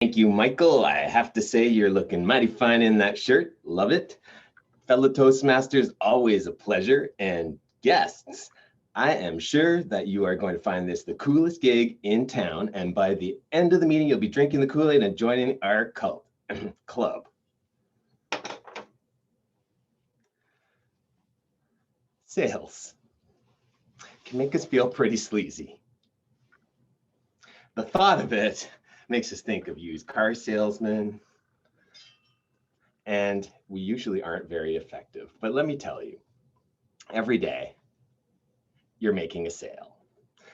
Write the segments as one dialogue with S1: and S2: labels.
S1: Thank you, Michael. I have to say you're looking mighty fine in that shirt. Love it. Fellow Toastmasters, always a pleasure. And guests, I am sure that you are going to find this the coolest gig in town. And by the end of the meeting, you'll be drinking the Kool-Aid and joining our club. Sales can make us feel pretty sleazy. The thought of it makes us think of used car salesmen, and we usually aren't very effective. But let me tell you, every day you're making a sale.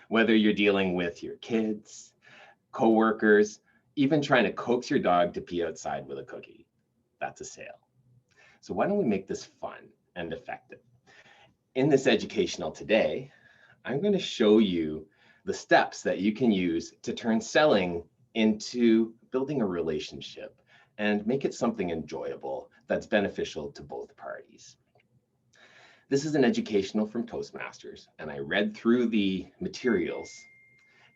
S1: Whether you're dealing with your kids, coworkers, even trying to coax your dog to pee outside with a cookie, that's a sale. So why don't we make this fun and effective? In this educational today, I'm going to show you the steps that you can use to turn selling into building a relationship and make it something enjoyable that's beneficial to both parties. This is an educational from Toastmasters, and I read through the materials,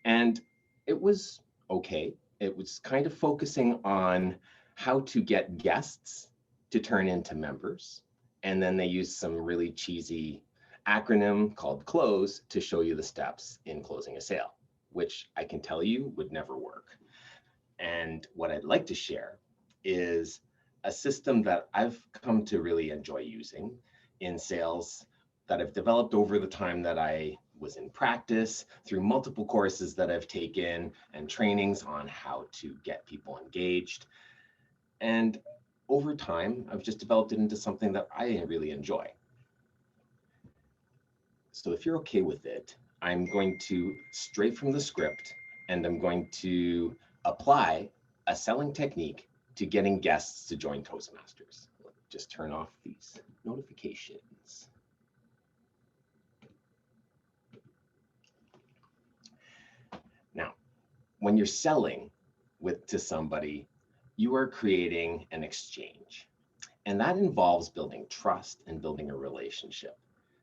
S1: and it was okay. It was kind of focusing on how to get guests to turn into members, and then they used some really cheesy acronym called CLOSE to show you the steps in closing a sale, which I can tell you would never work. And what I'd like to share is a system that I've come to really enjoy using in sales that I've developed over the time that I was in practice, through multiple courses that I've taken and trainings on how to get people engaged. And over time, I've just developed it into something that I really enjoy. So if you're okay with it, I'm going to straight from the script, and I'm going to apply a selling technique to getting guests to join Toastmasters. Just turn off these notifications. Now, when you're selling to somebody, you are creating an exchange, and that involves building trust and building a relationship.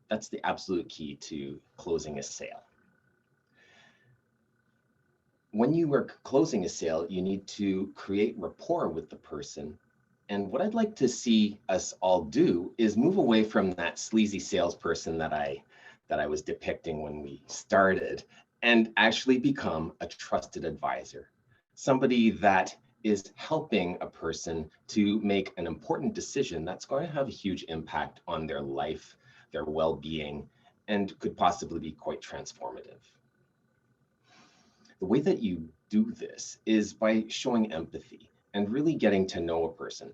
S1: That's the absolute key to closing a sale. When you are closing a sale, you need to create rapport with the person. And what I'd like to see us all do is move away from that sleazy salesperson that I was depicting when we started, and actually become a trusted advisor, somebody that is helping a person to make an important decision that's going to have a huge impact on their life, their well-being, and could possibly be quite transformative. The way that you do this is by showing empathy and really getting to know a person.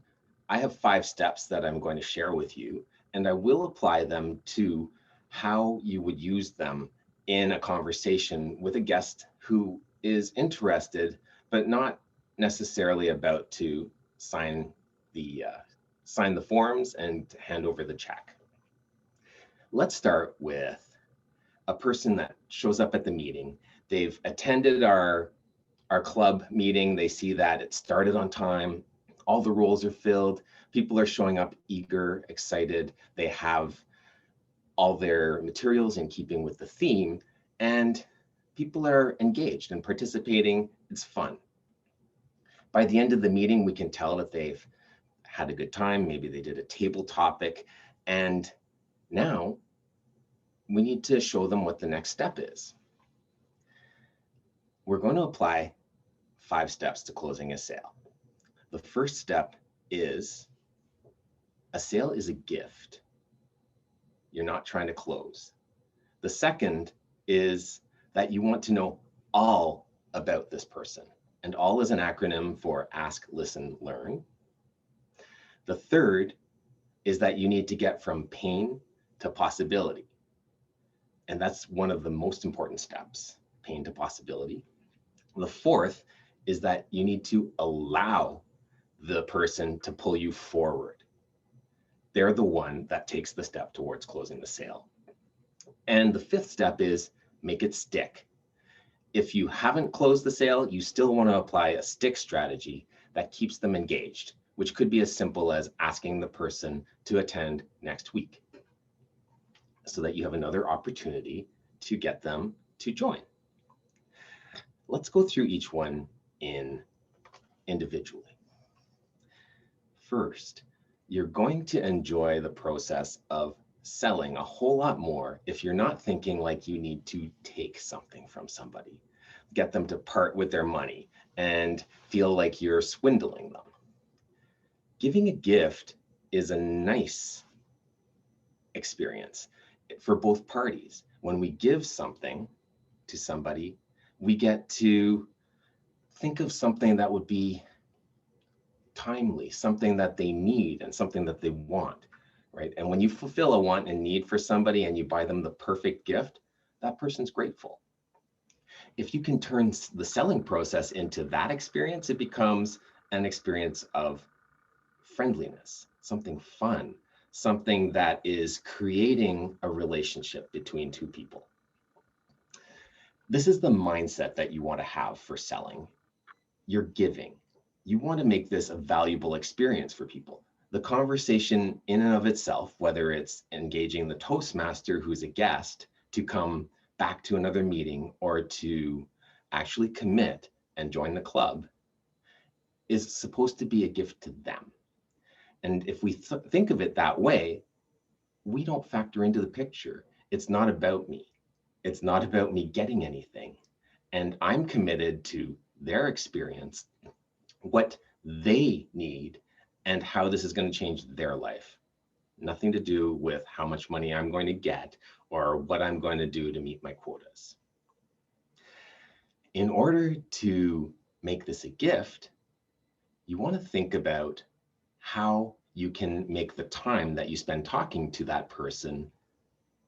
S1: I have 5 steps that I'm going to share with you, and I will apply them to how you would use them in a conversation with a guest who is interested, but not necessarily about to sign the forms and hand over the check. Let's start with a person that shows up at the meeting. They've attended our club meeting. They see that it started on time. All the roles are filled. People are showing up eager, excited. They have all their materials in keeping with the theme, and people are engaged and participating. It's fun. By the end of the meeting, we can tell that they've had a good time. Maybe they did a table topic, and now we need to show them what the next step is. We're going to apply 5 steps to closing a sale. The first step is a sale is a gift. You're not trying to close. The second is that you want to know all about this person. And all is an acronym for ask, listen, learn. The third is that you need to get from pain to possibility. And that's one of the most important steps, pain to possibility. The fourth is that you need to allow the person to pull you forward. They're the one that takes the step towards closing the sale. And the 5th step is make it stick. If you haven't closed the sale, you still want to apply a stick strategy that keeps them engaged, which could be as simple as asking the person to attend next week, so that you have another opportunity to get them to join. Let's go through each one in individually. First, you're going to enjoy the process of selling a whole lot more if you're not thinking like you need to take something from somebody, get them to part with their money, and feel like you're swindling them. Giving a gift is a nice experience for both parties. When we give something to somebody, we get to think of something that would be timely, something that they need and something that they want, right? And when you fulfill a want and need for somebody and you buy them the perfect gift, that person's grateful. If you can turn the selling process into that experience, it becomes an experience of friendliness, something fun, something that is creating a relationship between two people. This is the mindset that you want to have for selling. You're giving. You want to make this a valuable experience for people. The conversation in and of itself, whether it's engaging the Toastmaster who's a guest to come back to another meeting or to actually commit and join the club, is supposed to be a gift to them. And if we think of it that way, we don't factor into the picture. It's not about me. It's not about me getting anything. And I'm committed to their experience, what they need, and how this is going to change their life. Nothing to do with how much money I'm going to get or what I'm going to do to meet my quotas. In order to make this a gift, you want to think about how you can make the time that you spend talking to that person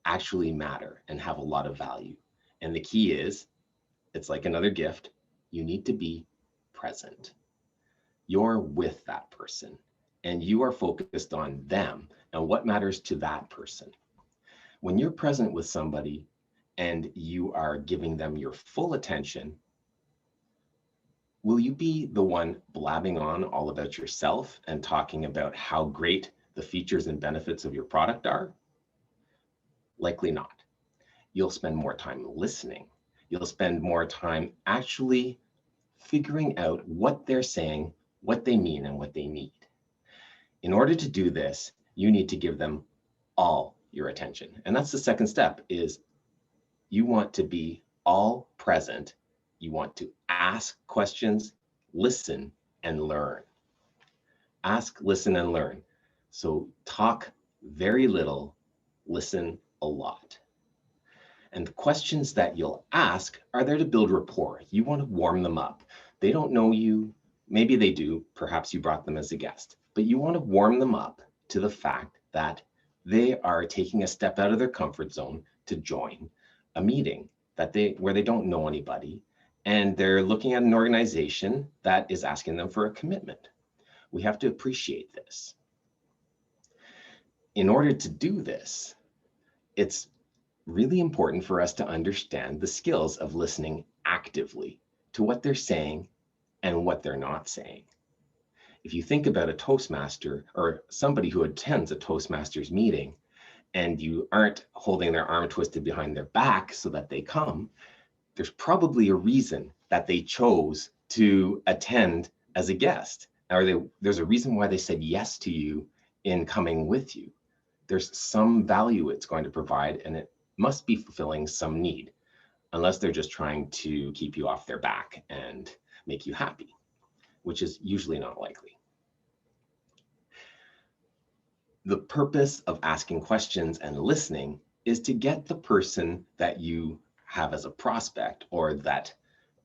S1: actually matter and have a lot of value. And the key is, it's like another gift, you need to be present. You're with that person and you are focused on them and what matters to that person. When you're present with somebody and you are giving them your full attention, will you be the one blabbing on all about yourself and talking about how great the features and benefits of your product are? Likely not. You'll spend more time listening. You'll spend more time actually figuring out what they're saying, what they mean, and what they need. In order to do this, you need to give them all your attention. And that's the second step, is you want to be all present. You want to ask questions, listen, and learn. Ask, listen, and learn. So talk very little, listen a lot. And the questions that you'll ask are there to build rapport. You want to warm them up. They don't know you. Maybe they do. Perhaps you brought them as a guest. But you want to warm them up to the fact that they are taking a step out of their comfort zone to join a meeting where they don't know anybody, and they're looking at an organization that is asking them for a commitment. We have to appreciate this. In order to do this, it's really important for us to understand the skills of listening actively to what they're saying and what they're not saying. If you think about a Toastmaster or somebody who attends a Toastmasters meeting and you aren't holding their arm twisted behind their back so that they come, there's probably a reason that they chose to attend as a guest, or there's a reason why they said yes to you in coming with you. There's some value it's going to provide, and it must be fulfilling some need, unless they're just trying to keep you off their back and make you happy, which is usually not likely. The purpose of asking questions and listening is to get the person that you have as a prospect or that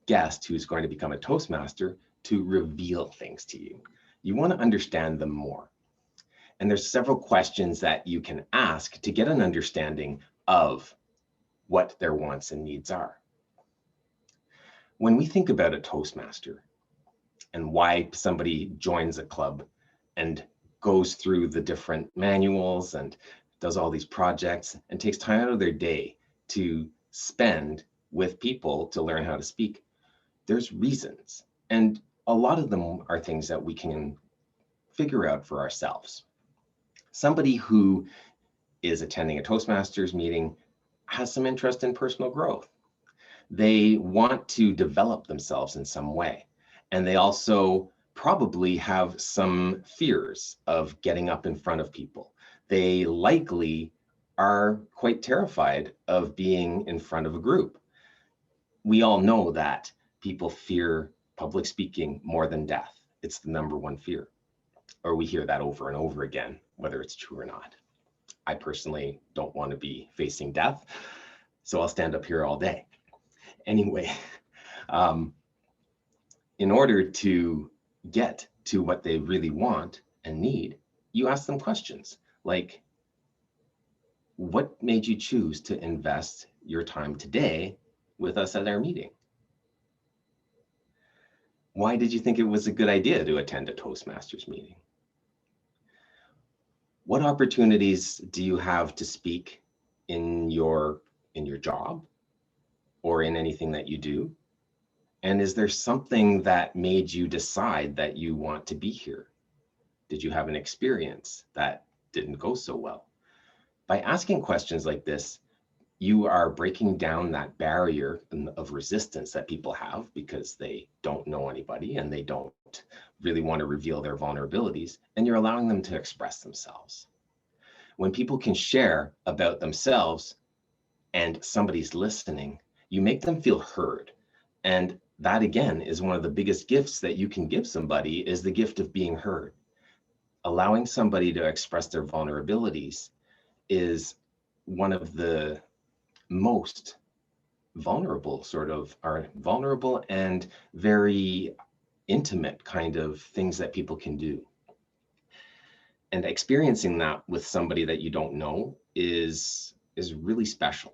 S1: guest who's going to become a Toastmaster to reveal things to you. You want to understand them more. And there's several questions that you can ask to get an understanding of what their wants and needs are. When we think about a Toastmaster and why somebody joins a club and goes through the different manuals and does all these projects and takes time out of their day to spend with people to learn how to speak, there's reasons. And a lot of them are things that we can figure out for ourselves. Somebody who is attending a Toastmasters meeting has some interest in personal growth. They want to develop themselves in some way. And they also probably have some fears of getting up in front of people. They likely are quite terrified of being in front of a group. We all know that people fear public speaking more than death. It's the number one fear, or we hear that over and over again, whether it's true or not. I personally don't want to be facing death, so I'll stand up here all day. Anyway, in order to get to what they really want and need, you ask them questions like, what made you choose to invest your time today with us at our meeting? Why did you think it was a good idea to attend a Toastmasters meeting? What opportunities do you have to speak in your job or in anything that you do? And is there something that made you decide that you want to be here? Did you have an experience that didn't go so well? By asking questions like this, you are breaking down that barrier of resistance that people have because they don't know anybody and they don't really want to reveal their vulnerabilities, and you're allowing them to express themselves. When people can share about themselves and somebody's listening, you make them feel heard. And that again is one of the biggest gifts that you can give somebody, is the gift of being heard. Allowing somebody to express their vulnerabilities is one of the most vulnerable vulnerable and very intimate kind of things that people can do. And experiencing that with somebody that you don't know is really special.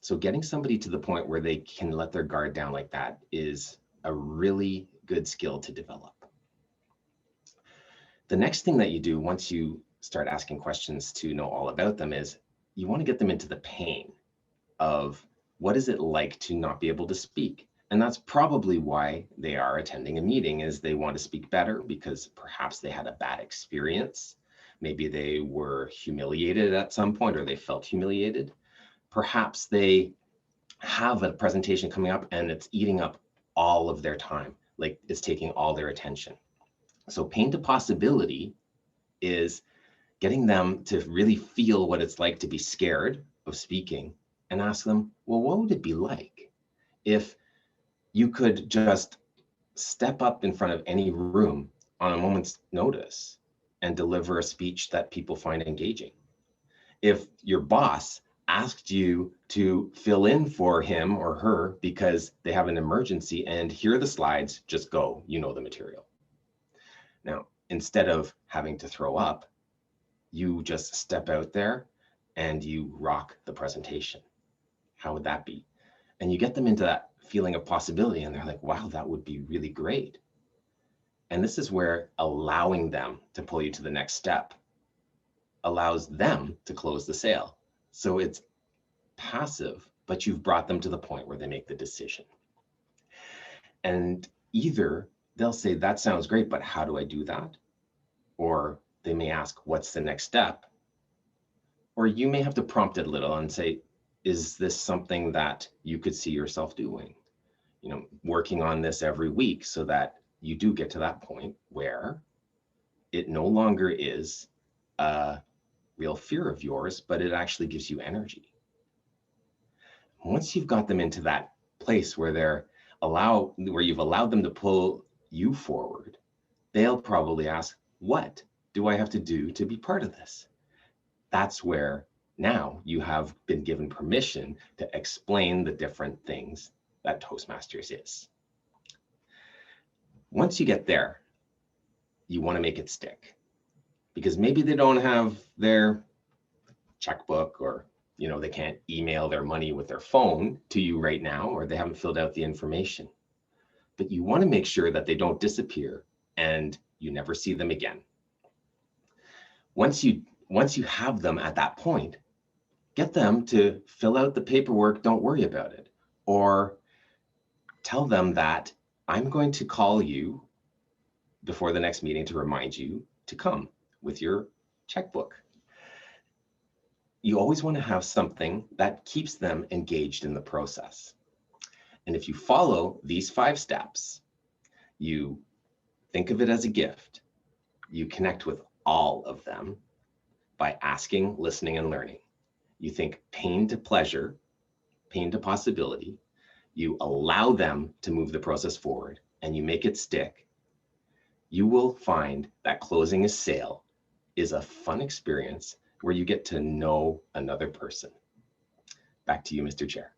S1: So getting somebody to the point where they can let their guard down like that is a really good skill to develop. The next thing that you do once you start asking questions to know all about them is you want to get them into the pain of what is it like to not be able to speak. And that's probably why they are attending a meeting, is they want to speak better because perhaps they had a bad experience. Maybe they were humiliated at some point, or they felt humiliated. Perhaps they have a presentation coming up and it's eating up all of their time, like it's taking all their attention. So pain to possibility is getting them to really feel what it's like to be scared of speaking and ask them, well, what would it be like if you could just step up in front of any room on a moment's notice and deliver a speech that people find engaging? If your boss asked you to fill in for him or her because they have an emergency and here are the slides, just go, you know the material. Now, instead of having to throw up, you just step out there and you rock the presentation. How would that be? And you get them into that feeling of possibility and they're like, wow, that would be really great. And this is where allowing them to pull you to the next step allows them to close the sale. So it's passive, but you've brought them to the point where they make the decision. And either they'll say, that sounds great, but how do I do that? Or they may ask, what's the next step? Or you may have to prompt it a little and say, is this something that you could see yourself doing? You know, working on this every week so that you do get to that point where it no longer is a real fear of yours, but it actually gives you energy. Once you've got them into that place where you've allowed them to pull you forward, they'll probably ask, what do I have to do to be part of this? That's where now you have been given permission to explain the different things that Toastmasters is. Once you get there, you want to make it stick, because maybe they don't have their checkbook, or they can't email their money with their phone to you right now, or they haven't filled out the information. But you want to make sure that they don't disappear and you never see them again. Once you have them at that point, get them to fill out the paperwork, don't worry about it. Or tell them that I'm going to call you before the next meeting to remind you to come with your checkbook. You always want to have something that keeps them engaged in the process. And if you follow these 5 steps, you Think of it as a gift. You connect with all of them by asking, listening, and learning. You think pain to pleasure, pain to possibility. You allow them to move the process forward and you make it stick. You will find that closing a sale is a fun experience where you get to know another person. Back to you, Mr. Chair.